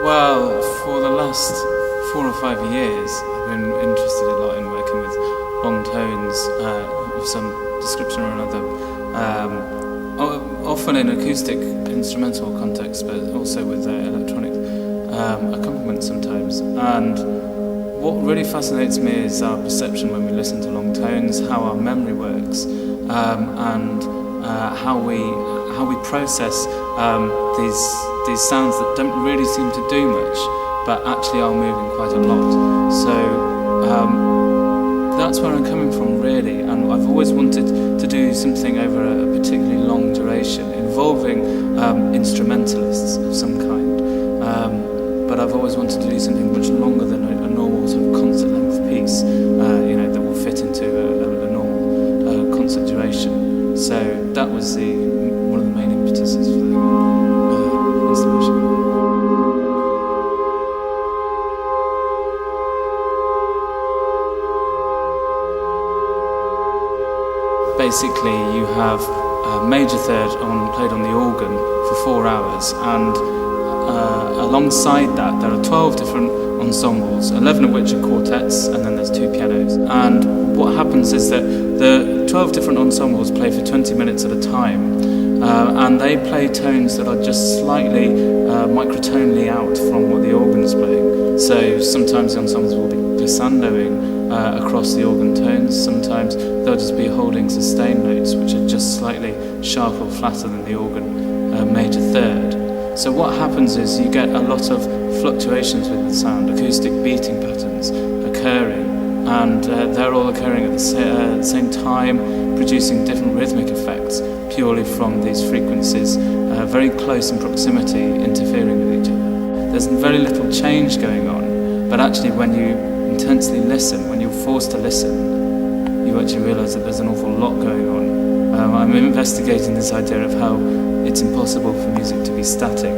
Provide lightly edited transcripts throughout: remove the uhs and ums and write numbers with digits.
Well, for the last 4 or 5 years, I've been interested a lot in working with long tones of some description or another, often in acoustic instrumental context, but also with electronic accompaniment sometimes. And what really fascinates me is our perception when we listen to long tones, how our memory works, and how we process these sounds that don't really seem to do much, but actually are moving quite a lot. So that's where I'm coming from, really. And I've always wanted to do something over a particularly long duration, involving instrumentalists of some kind. But I've always wanted to do something much longer than a normal sort of concert length piece, that will fit into a normal concert duration. So that was one of the main impetuses for the installation. Basically, you have a major third played on the organ for 4 hours, and alongside that there are 12 different ensembles, 11 of which are quartets, and then there's 2 pianos. And what happens is that the 12 different ensembles play for 20 minutes at a time, and they play tones that are just slightly microtonally out from what the organ is playing. So sometimes the ensembles will be glissandoing across the organ tones, sometimes they'll just be holding sustain notes which are just slightly sharper or flatter than the organ major third. So what happens is you get a lot of fluctuations with the sound, acoustic beating patterns occurring, and they're all occurring at the same time, producing different rhythmic effects purely from these frequencies, very close in proximity, interfering with each other. There's very little change going on, but actually when you intensely listen, when you're forced to listen, you actually realise that there's an awful lot going on. I'm investigating this idea of how it's impossible for music to be static.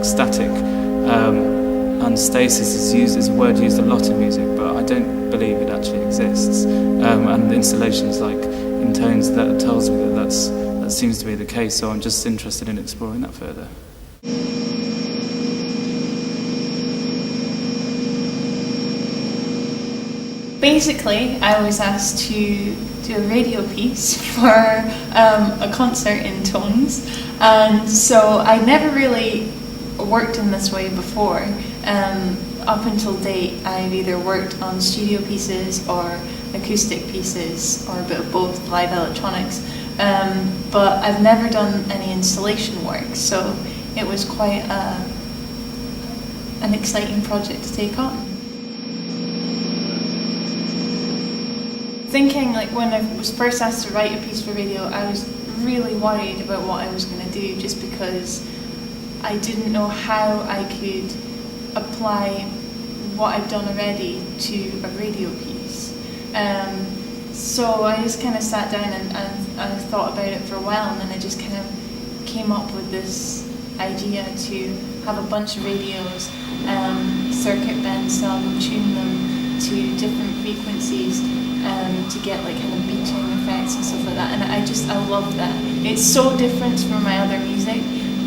And stasis is a word used a lot in music, but I don't believe it actually exists. And installations like In Tones, that tells me that seems to be the case, so I'm just interested in exploring that further. Basically, I was asked to do a radio piece for a concert in tones, and so I never really worked in this way before. Up until date, I've either worked on studio pieces or acoustic pieces, or a bit of both, live electronics, but I've never done any installation work, so it was quite an exciting project to take on. Thinking, like, when I was first asked to write a piece for radio, I was really worried about what I was going to do, just because I didn't know how I could apply what I've done already to a radio piece. So I just kind of sat down and thought about it for a while, and then I just kind of came up with this idea to have a bunch of radios, circuit bend some, tune them to different frequencies, to get like kind of beating effects and stuff like that. And I love that. It's so different from my other music,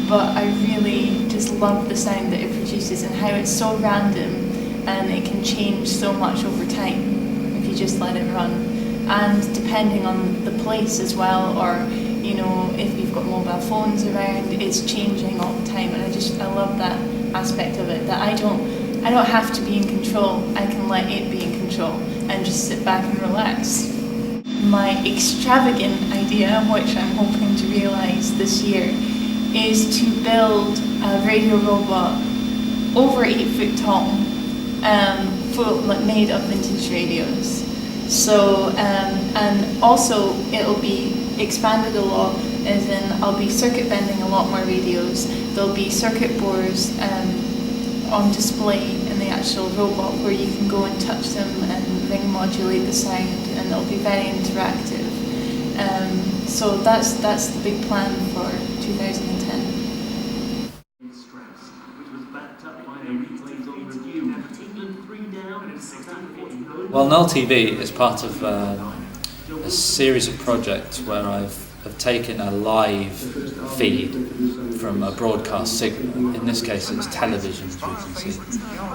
but I really just love the sound that it produces and how it's so random and it can change so much over time if you just let it run. And depending on the place as well, or if you've got mobile phones around, it's changing all the time. And I love that aspect of it, that I don't have to be in control. I can let it be in control and just sit back and relax. My extravagant idea, which I'm hoping to realise this year, is to build a radio robot over 8 foot tall, made of vintage radios. So, and also it'll be expanded a lot, as in I'll be circuit bending a lot more radios. There'll be circuit boards on display in the actual robot where you can go and touch them and ring modulate the sound, and it'll be very interactive. So that's the big plan for 2010. Well, Null TV is part of a series of projects where I've have taken a live feed from a broadcast signal, in this case it's television as we can see,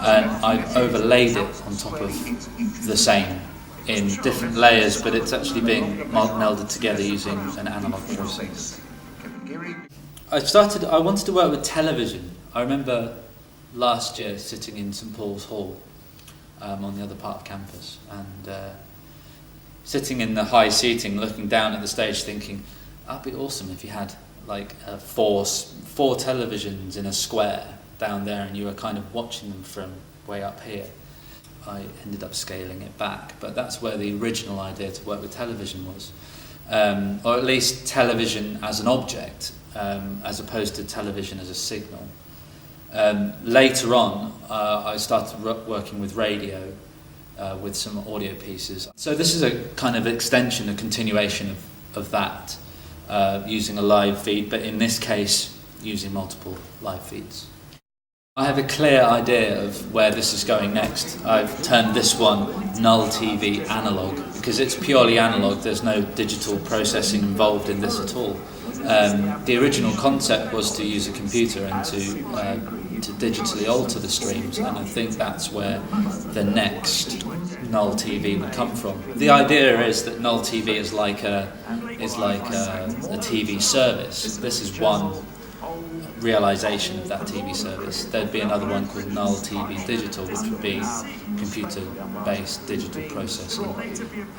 and I've overlaid it on top of the same in different layers, but it's actually being melded together using an analog process. I wanted to work with television. I remember last year sitting in St Paul's Hall on the other part of campus, and sitting in the high seating looking down at the stage thinking, that'd be awesome if you had like four televisions in a square down there and you were kind of watching them from way up here. I ended up scaling it back, but that's where the original idea to work with television was, or at least television as an object, as opposed to television as a signal. Later on, I started working with radio, with some audio pieces. So this is a kind of extension, a continuation of that, using a live feed, but in this case, using multiple live feeds. I have a clear idea of where this is going next. I've turned this one null TV analog because it's purely analog. There's no digital processing involved in this at all. The original concept was to use a computer and to digitally alter the streams, and I think that's where the next null TV would come from. The idea is that null TV is like a TV service. This is one realization of that TV service. There'd be another one called Null TV Digital, which would be computer-based digital processing,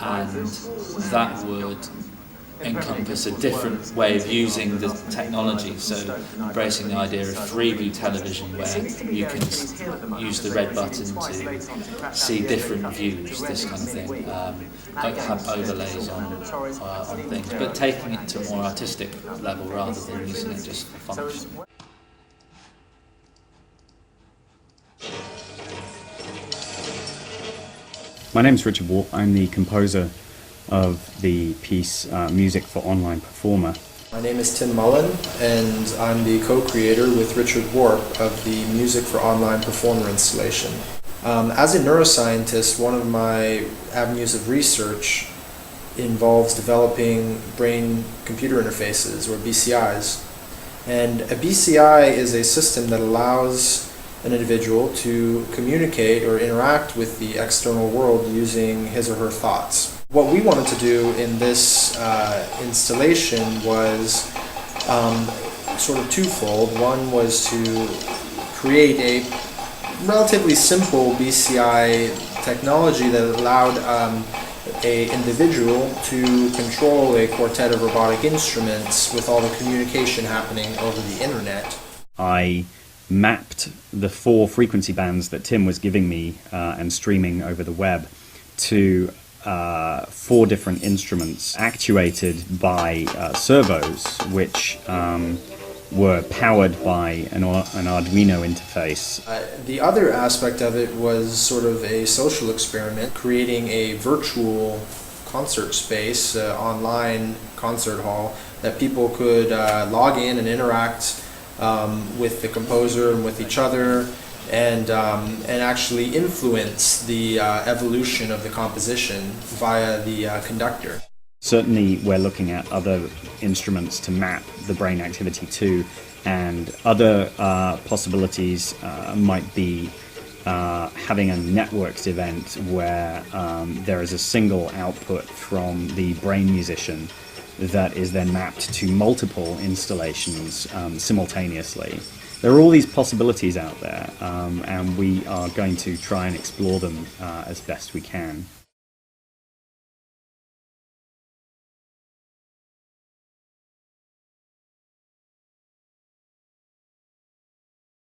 and that would encompass a different way of using the technology, so embracing the idea of freeview television where you can use the red button to see different views, this kind of thing, have overlays on things, but taking it to a more artistic level rather than using it just for function. My name's Richard Warp. I'm the composer of the piece Music for Online Performer. My name is Tim Mullen, and I'm the co-creator with Richard Warp of the Music for Online Performer installation. As a neuroscientist, one of my avenues of research involves developing brain-computer interfaces, or BCIs. And a BCI is a system that allows an individual to communicate or interact with the external world using his or her thoughts. What we wanted to do in this installation was sort of twofold. One was to create a relatively simple BCI technology that allowed an individual to control a quartet of robotic instruments with all the communication happening over the internet. I mapped the 4 frequency bands that Tim was giving me and streaming over the web to 4 different instruments actuated by servos, which were powered by an Arduino interface. The other aspect of it was sort of a social experiment, creating a virtual concert space, online concert hall, that people could log in and interact with the composer and with each other, and actually influence the evolution of the composition via the conductor. Certainly we're looking at other instruments to map the brain activity to, and other possibilities might be having a networked event where there is a single output from the brain musician that is then mapped to multiple installations simultaneously. There are all these possibilities out there, and we are going to try and explore them as best we can.